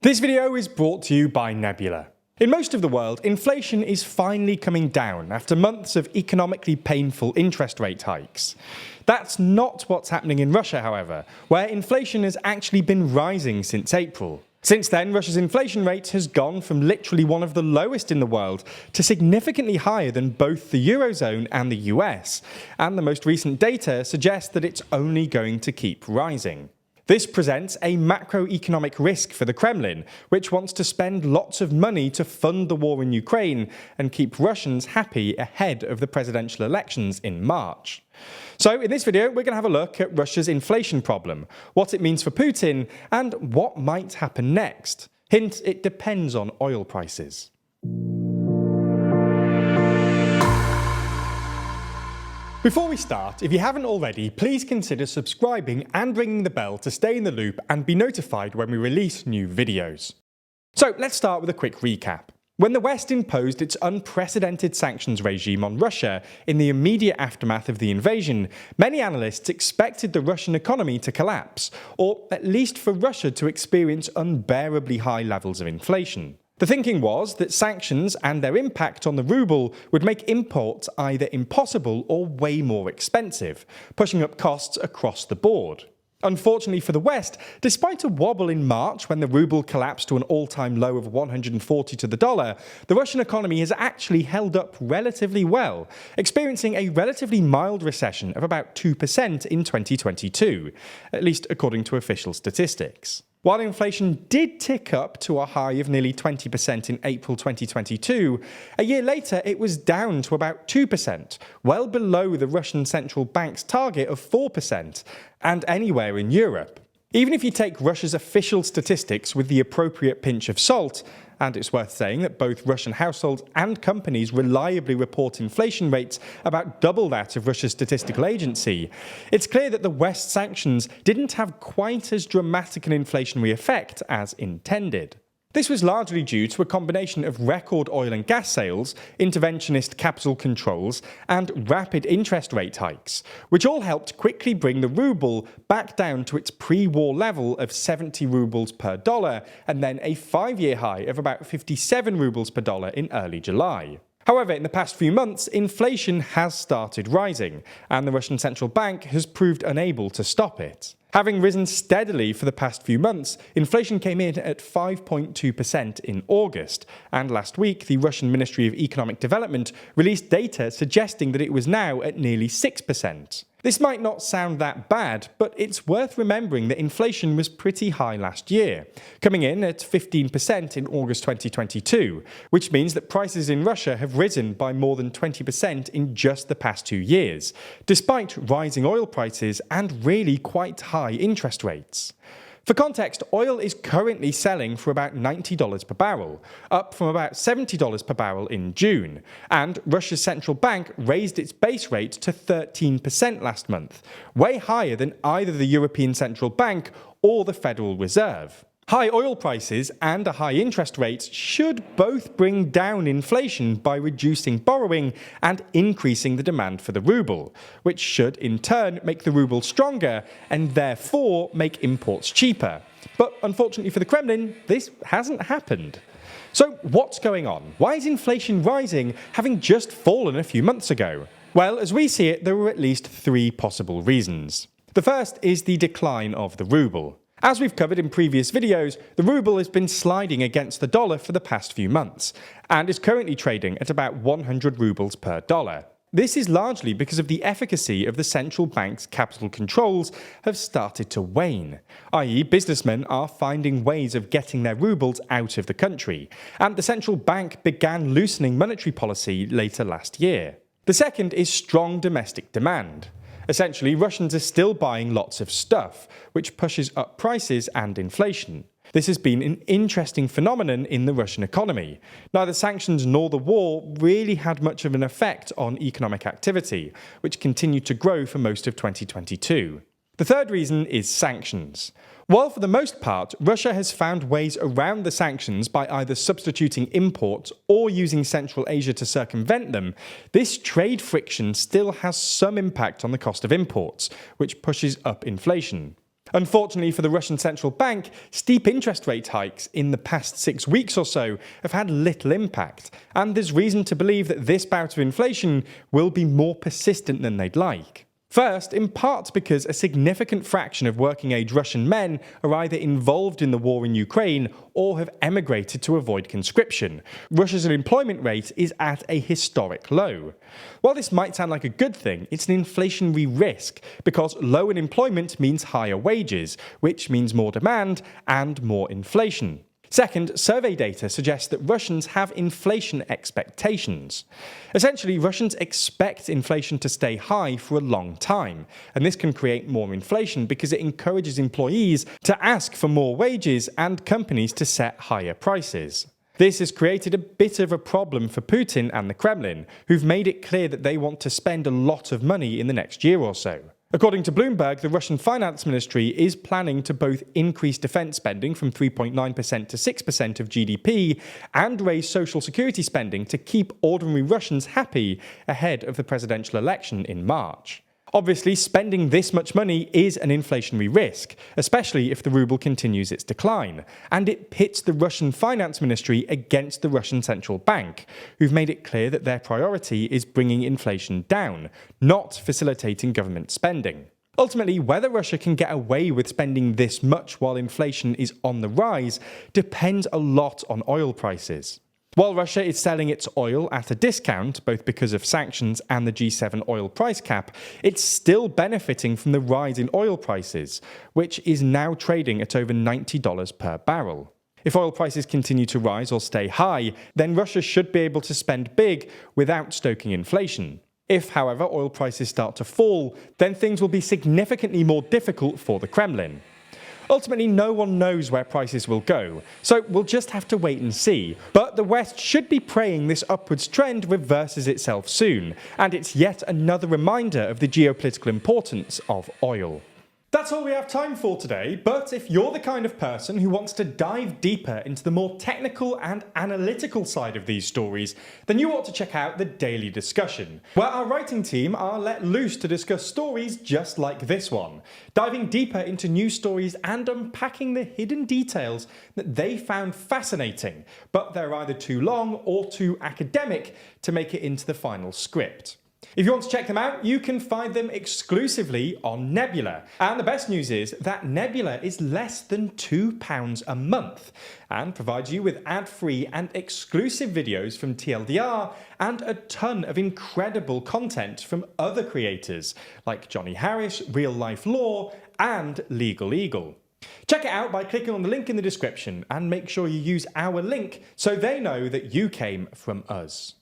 This video is brought to you by Nebula. In most of the world, inflation is finally coming down after months of economically painful interest rate hikes. That's not what's happening in Russia, however, where inflation has actually been rising since April. Since then, Russia's inflation rate has gone from literally one of the lowest in the world to significantly higher than both the Eurozone and the US, and the most recent data suggests that it's only going to keep rising. This presents a macroeconomic risk for the Kremlin, which wants to spend lots of money to fund the war in Ukraine and keep Russians happy ahead of the presidential elections in March. So in this video, we're going to have a look at Russia's inflation problem, what it means for Putin, and what might happen next. Hint, it depends on oil prices. Before we start, if you haven't already, please consider subscribing and ringing the bell to stay in the loop and be notified when we release new videos. So let's start with a quick recap. When the West imposed its unprecedented sanctions regime on Russia in the immediate aftermath of the invasion, many analysts expected the Russian economy to collapse, or at least for Russia to experience unbearably high levels of inflation. The thinking was that sanctions and their impact on the ruble would make imports either impossible or way more expensive, pushing up costs across the board. Unfortunately for the West, despite a wobble in March when the ruble collapsed to an all-time low of 140 to the dollar, the Russian economy has actually held up relatively well, experiencing a relatively mild recession of about 2% in 2022, at least according to official statistics. While inflation did tick up to a high of nearly 20% in April 2022, a year later it was down to about 2%, well below the Russian central bank's target of 4%, and anywhere in Europe. Even if you take Russia's official statistics with the appropriate pinch of salt, and it's worth saying that both Russian households and companies reliably report inflation rates about double that of Russia's statistical agency, it's clear that the West's sanctions didn't have quite as dramatic an inflationary effect as intended. This was largely due to a combination of record oil and gas sales, interventionist capital controls, and rapid interest rate hikes, which all helped quickly bring the ruble back down to its pre-war level of 70 rubles per dollar, and then a 5-year high of about 57 rubles per dollar in early July. However, in the past few months, inflation has started rising, and the Russian central bank has proved unable to stop it. Having risen steadily for the past few months, inflation came in at 5.2% in August, and last week the Russian Ministry of Economic Development released data suggesting that it was now at nearly 6%. This might not sound that bad, but it's worth remembering that inflation was pretty high last year, coming in at 15% in August 2022, which means that prices in Russia have risen by more than 20% in just the past 2 years, despite rising oil prices and really quite high interest rates. For context, oil is currently selling for about $90 per barrel, up from about $70 per barrel in June, and Russia's central bank raised its base rate to 13% last month, way higher than either the European Central Bank or the Federal Reserve. High oil prices and a high interest rate should both bring down inflation by reducing borrowing and increasing the demand for the ruble, which should in turn make the ruble stronger and therefore make imports cheaper. But unfortunately for the Kremlin, this hasn't happened. So what's going on? Why is inflation rising, having just fallen a few months ago? Well, as we see it, there are at least 3 possible reasons. The first is the decline of the ruble. As we've covered in previous videos, the ruble has been sliding against the dollar for the past few months, and is currently trading at about 100 rubles per dollar. This is largely because of the efficacy of the central bank's capital controls have started to wane, i.e. businessmen are finding ways of getting their rubles out of the country, and the central bank began loosening monetary policy later last year. The second is strong domestic demand. Essentially, Russians are still buying lots of stuff, which pushes up prices and inflation. This has been an interesting phenomenon in the Russian economy. Neither sanctions nor the war really had much of an effect on economic activity, which continued to grow for most of 2022. The third reason is sanctions. While for the most part, Russia has found ways around the sanctions by either substituting imports or using Central Asia to circumvent them, this trade friction still has some impact on the cost of imports, which pushes up inflation. Unfortunately for the Russian central bank, steep interest rate hikes in the past 6 weeks or so have had little impact, and there's reason to believe that this bout of inflation will be more persistent than they'd like. First, in part because a significant fraction of working-age Russian men are either involved in the war in Ukraine or have emigrated to avoid conscription. Russia's unemployment rate is at a historic low. While this might sound like a good thing, it's an inflationary risk, because low unemployment means higher wages, which means more demand and more inflation. Second, survey data suggests that Russians have inflation expectations. Essentially, Russians expect inflation to stay high for a long time, and this can create more inflation because it encourages employees to ask for more wages and companies to set higher prices. This has created a bit of a problem for Putin and the Kremlin, who've made it clear that they want to spend a lot of money in the next year or so. According to Bloomberg, the Russian Finance Ministry is planning to both increase defense spending from 3.9% to 6% of GDP and raise social security spending to keep ordinary Russians happy ahead of the presidential election in March. Obviously, spending this much money is an inflationary risk, especially if the ruble continues its decline, and it pits the Russian Finance Ministry against the Russian Central Bank, who've made it clear that their priority is bringing inflation down, not facilitating government spending. Ultimately, whether Russia can get away with spending this much while inflation is on the rise depends a lot on oil prices. While Russia is selling its oil at a discount, both because of sanctions and the G7 oil price cap, it's still benefiting from the rise in oil prices, which is now trading at over $90 per barrel. If oil prices continue to rise or stay high, then Russia should be able to spend big without stoking inflation. If, however, oil prices start to fall, then things will be significantly more difficult for the Kremlin. Ultimately, no one knows where prices will go, so we'll just have to wait and see. But the West should be praying this upwards trend reverses itself soon, and it's yet another reminder of the geopolitical importance of oil. That's all we have time for today, but if you're the kind of person who wants to dive deeper into the more technical and analytical side of these stories, then you ought to check out the Daily Discussion, where our writing team are let loose to discuss stories just like this one, diving deeper into news stories and unpacking the hidden details that they found fascinating, but they're either too long or too academic to make it into the final script. If you want to check them out, you can find them exclusively on Nebula. And the best news is that Nebula is less than £2 a month and provides you with ad-free and exclusive videos from TLDR and a ton of incredible content from other creators like Johnny Harris, Real Life Law, and Legal Eagle. Check it out by clicking on the link in the description and make sure you use our link so they know that you came from us.